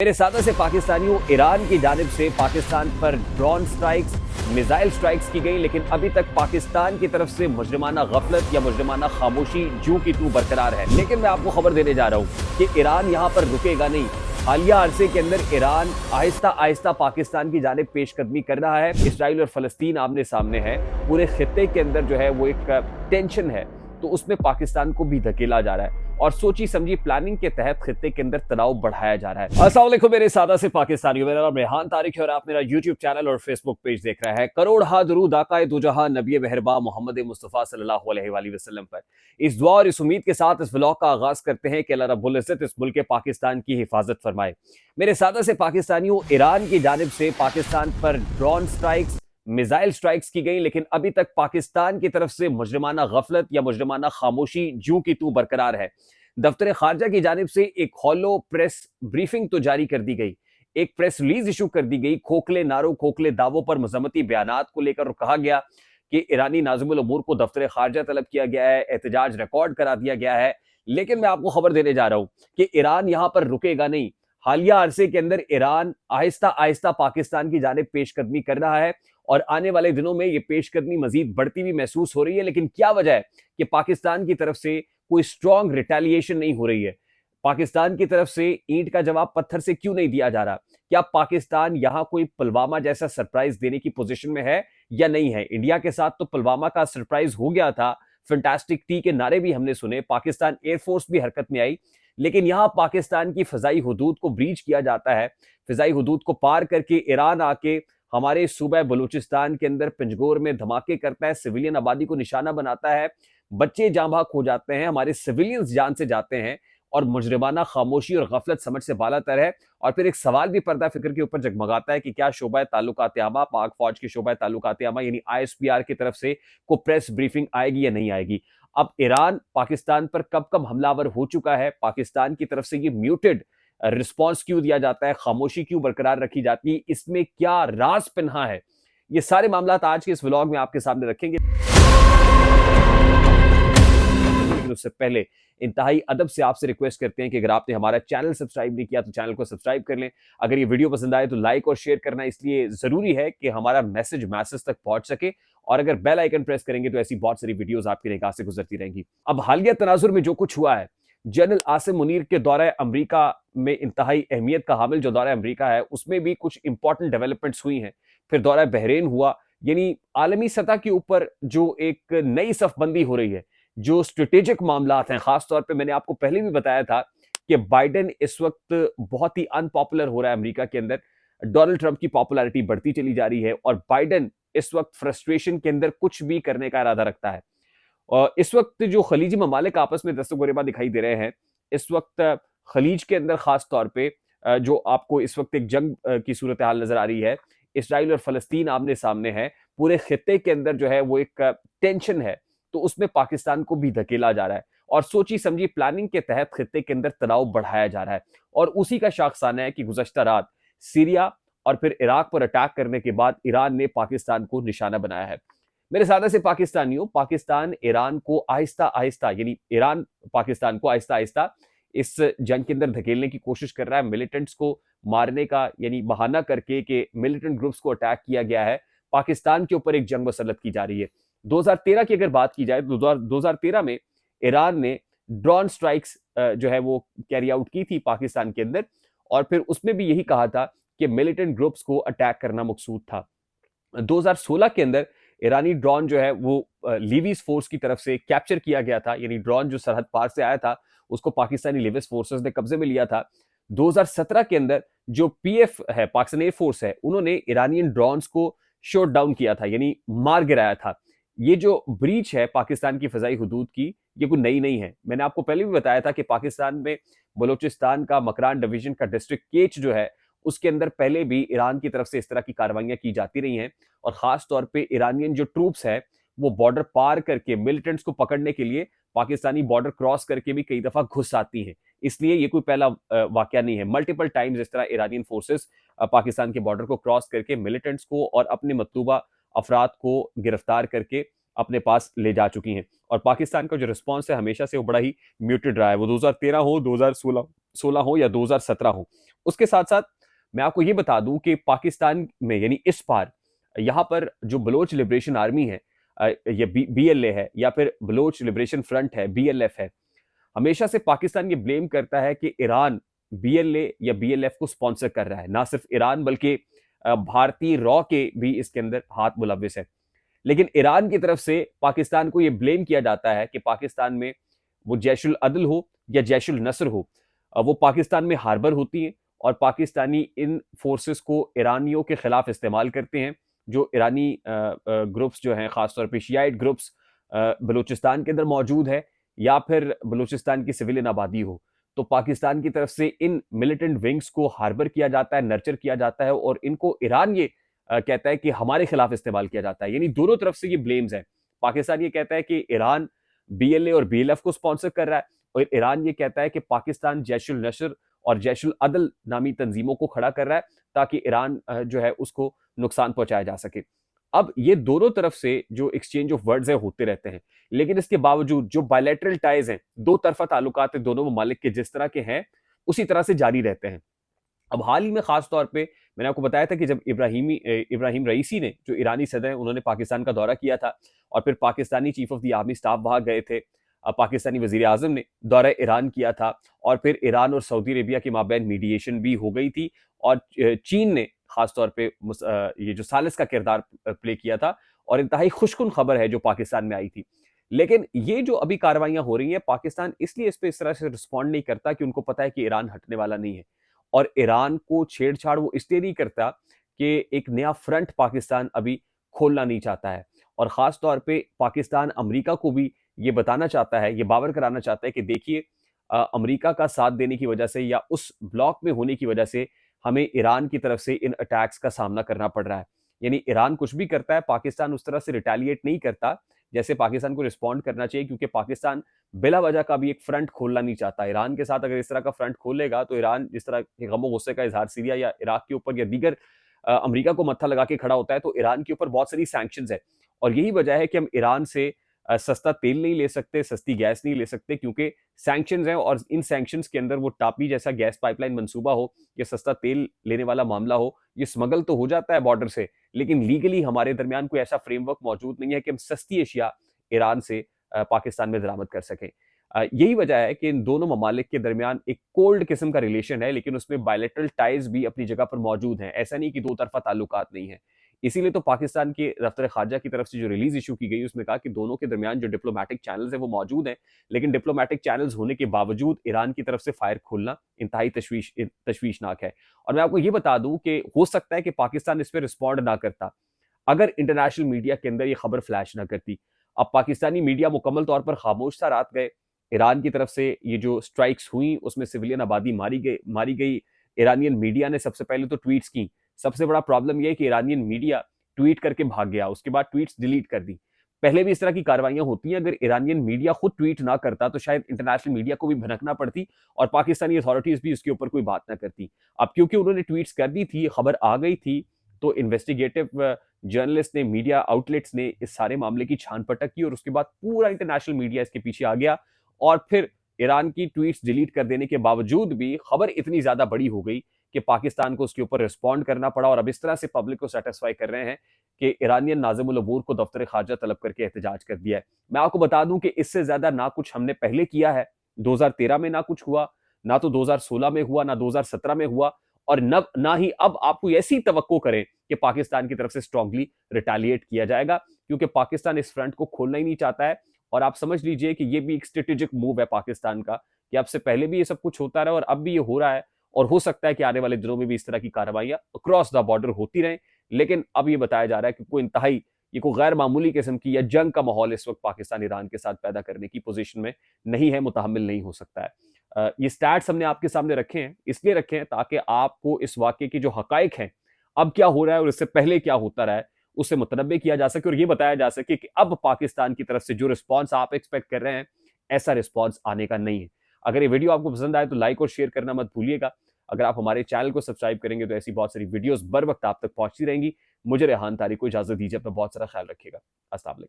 मेरे सादा से पाकिस्तानियों, ईरान की जानिब से पाकिस्तान पर ड्रोन स्ट्राइक्स, मिसाइल स्ट्राइक्स की गई, लेकिन अभी तक पाकिस्तान की तरफ से मुजरिमाना गफलत या मुजरिमाना खामोशी जूं की तू बरकरार है। लेकिन मैं आपको खबर देने जा रहा हूं कि ईरान यहां पर रुकेगा नहीं। हालिया अरसे के अंदर ईरान आहिस्ता आहिस्ता पाकिस्तान की जानिब पेशकदमी कर रहा है। इसराइल और फलस्तीन आमने सामने है। पूरे खित्ते के अंदर जो है वो एक टेंशन है, तो उसमें पाकिस्तान को भी धकेला जा रहा है और सोची समझी प्लानिंग के तहत खित्ते के अंदर तनाव बढ़ाया जा रहा है। अस्सलाम वालेकुम मेरे सादा से पाकिस्तानियों, मेरा नाम रेहान तारिक है और आप मेरा यूट्यूब चैनल और फेसबुक पेज देख रहे हैं। करोड़ हा दुरूद आकाए दो जहां नबी मेहरबा मोहम्मद मुस्तफ़ा सल्लल्लाहु अलैहि वसल्लम पर। इस दुआ और इस उम्मीद के साथ इस व्लॉग का आगाज करते हैं कि अल्लाह रब्बुल इज्जत इस मुल्क पाकिस्तान की हिफाजत फरमाए। मेरे सादा से पाकिस्तानियों, ईरान की जानिब से पाकिस्तान पर ड्रोन स्ट्राइक्स, मिसाइल स्ट्राइक्स की गई, लेकिन अभी तक पाकिस्तान की तरफ से मुजरिमाना गफलत या मुजरिमाना खामोशी जूं की तू बरकरार है। दफ्तर खारजा की जानिब से एक हॉलो प्रेस ब्रीफिंग तो जारी कर दी गई, एक प्रेस रिलीज इशू कर दी गई। खोखले नारों, खोखले दावों पर मजम्मती बयानात को लेकर कहा गया कि ईरानी नाज़िमुल उमूर को दफ्तर खारजा तलब किया गया है, एहतजाज रिकॉर्ड करा दिया गया है। लेकिन मैं आपको खबर देने जा रहा हूं कि ईरान यहां पर रुकेगा नहीं। हालिया अरसे के अंदर ईरान आहिस्ता आहिस्ता पाकिस्तान की जानिब पेशकदमी कर रहा है और आने वाले दिनों में ये पेशकदमी मजीद बढ़ती हुई महसूस हो रही है। लेकिन क्या वजह है कि पाकिस्तान की तरफ से कोई स्ट्रॉन्ग रिटेलिएशन नहीं हो रही है? पाकिस्तान की तरफ से ईंट का जवाब पत्थर से क्यों नहीं दिया जा रहा? क्या पाकिस्तान यहां कोई पुलवामा जैसा सरप्राइज देने की पोजीशन में है या नहीं है? इंडिया के साथ तो पुलवामा का सरप्राइज हो गया था, फैंटास्टिक टी के नारे भी हमने सुने, पाकिस्तान एयरफोर्स भी हरकत में आई। लेकिन यहां पाकिस्तान की फजाई हुदूद को ब्रीच किया जाता है। फजाई हुदूद को पार करके ईरान आके हमारे सूबा बलूचिस्तान के अंदर पिंजगोर में धमाके करता है, सिविलियन आबादी को निशाना बनाता है, बच्चे जाँ भाग हो जाते हैं, हमारे सिविलियंस जान से जाते हैं और मुजरिमाना खामोशी और गफलत समझ से बालातर है। और फिर एक सवाल भी पर्दा फिक्र के ऊपर जगमगाता है कि क्या शोबा ताल्लुकात आमा, पाक फौज की शोबा ताल्लुकात आमा यानी ISPR की तरफ से को प्रेस ब्रीफिंग आएगी या नहीं आएगी? अब ईरान पाकिस्तान पर कब कब हमलावर हो चुका है, पाकिस्तान की तरफ से ये म्यूटेड रिस्पॉन्स क्यों दिया जाता है, खामोशी क्यों बरकरार रखी जाती है, इसमें क्या राज पिन्हा है, ये सारे मामला आज के इस व्लॉग में आपके सामने रखेंगे। लेकिन उससे पहले इंतहाई अदब से आपसे रिक्वेस्ट करते हैं कि अगर आपने हमारा चैनल सब्सक्राइब नहीं किया तो चैनल को सब्सक्राइब कर लें। अगर ये वीडियो पसंद आए तो लाइक और शेयर करना इसलिए जरूरी है कि हमारा मैसेज मैसेज तक पहुंच सके, और अगर बेल आइकन प्रेस करेंगे तो ऐसी बहुत सारी वीडियोस आपकी निगाह से गुजरती रहेंगी। अब हालिया तनाजुर में जो कुछ हुआ है, जनरल आसिम मुनीर के दौरे अमरीका में इंतहाई अहमियत का हामिल जो दौरा अमरीका है, उसमें भी कुछ इंपॉर्टेंट डेवलपमेंट्स हुई हैं। फिर दौरा बहरीन हुआ, यानी आलमी सतह के ऊपर जो एक नई सफबंदी हो रही है, जो स्ट्रेटेजिक मामलात हैं। खासतौर पे मैंने आपको पहले भी बताया था कि बाइडेन इस वक्त बहुत ही अनपॉपुलर हो रहा है अमेरिका के अंदर। डोनाल्ड ट्रंप की पॉपुलैरिटी बढ़ती चली जा रही है और बाइडेन इस वक्त फ्रस्ट्रेशन के अंदर कुछ भी करने का इरादा रखता है। और इस वक्त जो खलीजी ममालिक आपस में दस्तगोरेबा दिखाई दे रहे हैं, इस वक्त खलीज के अंदर खास तौर पे जो आपको इस वक्त एक जंग की सूरत हाल नजर आ रही है। इसराइल और फलस्तीन आमने सामने है। पूरे खित्ते के अंदर जो है वो एक टेंशन है, तो उसमें पाकिस्तान को भी धकेला जा रहा है और सोची समझी प्लानिंग के तहत खित्ते के अंदर तनाव बढ़ाया जा रहा है। और उसी का शाखसाना है कि गुज़श्ता रात सीरिया और फिर इराक पर अटैक करने के बाद ईरान ने पाकिस्तान को निशाना बनाया है। मेरे सादा से पाकिस्तानियों, पाकिस्तान ईरान को आहिस्ता आहिस्ता यानी ईरान पाकिस्तान को आहिस्ता आहिस्ता इस जंग के अंदर धकेलने की कोशिश कर रहा है। मिलिटेंट्स को मारने का यानी बहाना करके कि मिलिटेंट ग्रुप्स को अटैक किया गया है, पाकिस्तान के ऊपर एक जंग मुसल्लत की जा रही है। 2013 की अगर बात की जाए तो 2013 में ईरान ने ड्रोन स्ट्राइक्स जो है वो कैरी आउट की थी पाकिस्तान के अंदर, और फिर उसमें भी यही कहा था कि मिलिटेंट ग्रुप्स को अटैक करना मकसूद था। 2016 के अंदर ईरानी ड्रोन जो है वो लीवीज फोर्स की तरफ से कैप्चर किया गया था, यानी ड्रोन जो सरहद पार से आया था उसको पाकिस्तानी लीवीज फोर्सेस ने कब्जे में लिया था। 2017 के अंदर जो PF है, पाकिस्तान एयरफोर्स है, उन्होंने ईरानियन ड्रोन्स को शॉट डाउन किया था, यानी मार गिराया था। ये जो ब्रीच है पाकिस्तान की फजाई हुदूद की, ये कोई नई नहीं है। मैंने आपको पहले भी बताया था कि पाकिस्तान में बलूचिस्तान का मकरान डिवीजन का डिस्ट्रिक्ट केच जो है, उसके अंदर पहले भी ईरान की तरफ से इस तरह की कार्रवाइयां की जाती रही हैं। और खास तौर पे ईरानियन जो ट्रूप्स है वो बॉर्डर पार करके मिलिटेंट्स को पकड़ने के लिए पाकिस्तानी बॉर्डर क्रॉस करके भी कई दफा घुस आती हैं। इसलिए ये कोई पहला वाकया नहीं है। मल्टीपल टाइम्स इस तरह ईरानियन फोर्सेस पाकिस्तान के बॉर्डर को क्रॉस करके मिलिटेंट्स को और अपने मतलूबा अफराद को गिरफ्तार करके अपने पास ले जा चुकी हैं। और पाकिस्तान का जो रिस्पॉन्स है हमेशा से वो बड़ा ही म्यूटेड रहा है। वो 2013 हो, 2016 2016 हो या 2017 हो। उसके साथ साथ मैं आपको ये बता दूं कि पाकिस्तान में यानी इस बार यहाँ पर जो बलोच लिबरेशन आर्मी है, ये BLA है या फिर बलोच लिबरेशन फ्रंट है, BLF है, हमेशा से पाकिस्तान ये ब्लेम करता है कि ईरान BLA या BLF को स्पॉन्सर कर रहा है। ना सिर्फ ईरान बल्कि भारतीय रॉ के भी इसके अंदर हाथ मुलव्विस है। लेकिन ईरान की तरफ से पाकिस्तान को यह ब्लेम किया जाता है कि पाकिस्तान में वो जैशुल अदल हो या जैशुल नसर हो, वो पाकिस्तान में हार्बर होती हैं और पाकिस्तानी इन फोर्सेस को ईरानियों के खिलाफ इस्तेमाल करते हैं। जो ईरानी ग्रुप्स जो हैं, खासतौर पर शियाइट ग्रुप्स बलूचिस्तान के अंदर मौजूद है या फिर बलूचिस्तान की सिविलियन आबादी हो, तो पाकिस्तान की तरफ से इन मिलिटेंट विंग्स को हार्बर किया जाता है, नर्चर किया जाता है और इनको ईरान ये कहता है कि हमारे खिलाफ इस्तेमाल किया जाता है। यानी दोनों तरफ से ये ब्लेम्स है। पाकिस्तान ये कहता है कि ईरान BLA और BLF को स्पॉन्सर कर रहा है और ईरान ये कहता है कि पाकिस्तान जैशुल नशर और जैशुल अदल नामी तंजीमों को खड़ा कर रहा है ताकि ईरान जो है उसको नुकसान पहुंचाया जा सके। अब ये दोनों तरफ से जो एक्सचेंज ऑफ वर्ड्स है होते रहते हैं, लेकिन इसके बावजूद जो बायलैटरल टाइज हैं, दो तरफा ताल्लुकात है दोनों ममालिक के जिस तरह के हैं उसी तरह से जारी रहते हैं। अब हाल ही में खास तौर पे मैंने आपको बताया था कि जब इब्राहिम रईसी ने, जो ईरानी सदर हैं, उन्होंने पाकिस्तान का दौरा किया था और फिर Pakistani chief of the army staff वहां गए थे, पाकिस्तानी वजीर आजम ने दौरा ईरान किया था और फिर ईरान और सऊदी अरेबिया के माबैन मीडिएशन भी हो गई थी और चीन ने खासतौर पे ये जो सालिस का किरदार प्ले किया था और इंतहाई खुशकुन खबर है जो पाकिस्तान में आई थी। लेकिन ये जो अभी कार्रवाइयां हो रही हैं, पाकिस्तान इसलिए इस पे इस तरह से रिस्पॉन्ड नहीं करता कि उनको पता है कि ईरान हटने वाला नहीं है और ईरान को छेड़छाड़ वो इसलिए नहीं करता कि एक नया फ्रंट पाकिस्तान अभी खोलना नहीं चाहता है और खास तौर पे पाकिस्तान अमेरिका को भी ये बताना चाहता है, ये बावर कराना चाहता है कि देखिए अमेरिका का साथ देने की वजह से या उस ब्लॉक में होने की वजह से हमें ईरान की तरफ से इन अटैक्स का सामना करना पड़ रहा है। यानी ईरान कुछ भी करता है, पाकिस्तान उस तरह से रिटेलिएट नहीं करता जैसे पाकिस्तान को रिस्पॉन्ड करना चाहिए, क्योंकि पाकिस्तान बिला वजह का भी एक फ्रंट खोलना नहीं चाहता। ईरान के साथ अगर इस तरह का फ्रंट खोलेगा तो ईरान जिस तरह के गमो गुस्से का इजहार सीरिया या इराक के ऊपर या दीगर अमेरिका को मत्था लगा के खड़ा होता है, तो ईरान के ऊपर बहुत सारी सैंक्शंस है और यही वजह है कि हम ईरान से सस्ता तेल नहीं ले सकते, सस्ती गैस नहीं ले सकते, क्योंकि सैंक्शंस हैं और इन सैंक्शंस के अंदर वो टापी जैसा गैस पाइपलाइन मंसूबा हो या सस्ता तेल लेने वाला मामला हो, ये स्मगल तो हो जाता है बॉर्डर से, लेकिन लीगली हमारे दरमियान कोई ऐसा फ्रेमवर्क मौजूद नहीं है कि हम सस्ती एशिया ईरान से पाकिस्तान में दरामद कर सकें। यही वजह है कि इन दोनों ममालिक के दरमियान एक कोल्ड किस्म का रिलेशन है, लेकिन उसमें बायलैटरल टाइज भी अपनी जगह पर मौजूद हैं। ऐसा नहीं कि दो तरफा ताल्लुकात नहीं है। इसीलिए तो पाकिस्तान के दफ्तर खारजा की तरफ से जो रिलीज इशू की गई उसमें कहा कि दोनों के दरमियान जो डिप्लोमेटिक चैनल्स हैं वो मौजूद हैं, लेकिन डिप्लोमेटिक चैनल्स होने के बावजूद ईरान की तरफ से फायर खोलना इंतहाई तशवीशनाक है। और मैं आपको ये बता दूं कि हो सकता है कि पाकिस्तान इस पर रिस्पॉन्ड ना करता अगर इंटरनेशनल मीडिया के अंदर ये खबर फ्लैश ना करती। अब पाकिस्तानी मीडिया मुकम्मल तौर पर खामोश था रात गए। ईरान की तरफ से ये जो स्ट्राइक्स हुई उसमें सिविलियन आबादी मारी गई। ईरानियन मीडिया ने सबसे पहले तो ट्वीट्स की। सबसे बड़ा प्रॉब्लम यह है कि ईरानियन मीडिया ट्वीट करके भाग गया, उसके बाद ट्वीट्स डिलीट कर दी। पहले भी इस तरह की कार्रवाइयां होती हैं, अगर ईरानियन मीडिया खुद ट्वीट ना करता तो शायद इंटरनेशनल मीडिया को भी भनकना पड़ती और पाकिस्तानी अथॉरिटीज भी उसके ऊपर कोई बात ना करती। अब क्योंकि उन्होंने ट्वीट्स कर दी थी, खबर आ गई थी, तो इन्वेस्टिगेटिव जर्नलिस्ट ने, मीडिया आउटलेट्स ने इस सारे मामले की छान पटक की और उसके बाद पूरा इंटरनेशनल मीडिया इसके पीछे आ गया और फिर ईरान की ट्वीट्स डिलीट कर देने के बावजूद भी खबर इतनी ज्यादा बड़ी हो गई कि पाकिस्तान को उसके ऊपर रिस्पॉन्ड करना पड़ा और अब इस तरह से पब्लिक को सेटिस्फाई कर रहे हैं कि ईरानियन नाज़िमुल अबूर को दफ्तर खारजा तलब करके एहतजाज कर दिया है। मैं आपको बता दूं कि इससे ज्यादा ना कुछ हमने पहले किया है। 2013 में ना कुछ हुआ, ना तो 2016 में हुआ, ना 2017 में हुआ और ना ही अब आपको ऐसी तवक्को करें कि पाकिस्तान की तरफ से स्ट्रांगली रिटेलिएट किया जाएगा, क्योंकि पाकिस्तान इस फ्रंट को खोलना ही नहीं चाहता है। और आप समझ लीजिए कि ये भी एक स्ट्रेटेजिक मूव है पाकिस्तान का कि अब से पहले भी ये सब कुछ होता रहा और अब भी ये हो रहा है और हो सकता है कि आने वाले दिनों में भी इस तरह की कार्रवाइयां अक्रॉस द बॉर्डर होती रहें। लेकिन अब ये बताया जा रहा है कि कोई इंतहाई ये कोई गैर मामूली किस्म की या जंग का माहौल इस वक्त पाकिस्तान ईरान के साथ पैदा करने की पोजीशन में नहीं है, मुतहम्मिल नहीं हो सकता है। ये स्टैट्स हमने आपके सामने रखे हैं, इसलिए रखे हैं ताकि आपको इस वाकये की जो हकाइक हैं, अब क्या हो रहा है और इससे पहले क्या होता रहा है, उससे मुतनब्बे किया जा सके और ये बताया जा सके कि अब पाकिस्तान की तरफ से जो रिस्पॉन्स आप एक्सपेक्ट कर रहे हैं, ऐसा रिस्पॉन्स आने का नहीं है। अगर ये वीडियो आपको पसंद आए तो लाइक और शेयर करना मत भूलिएगा। अगर आप हमारे चैनल को सब्सक्राइब करेंगे तो ऐसी बहुत सारी वीडियोस बर वक्त आप तक पहुंचती रहेंगी। मुझे रेहान तारिक को इजाजत दीजिए, अपना बहुत सारा ख्याल रखिएगा। अस्सलाम वालेकुम।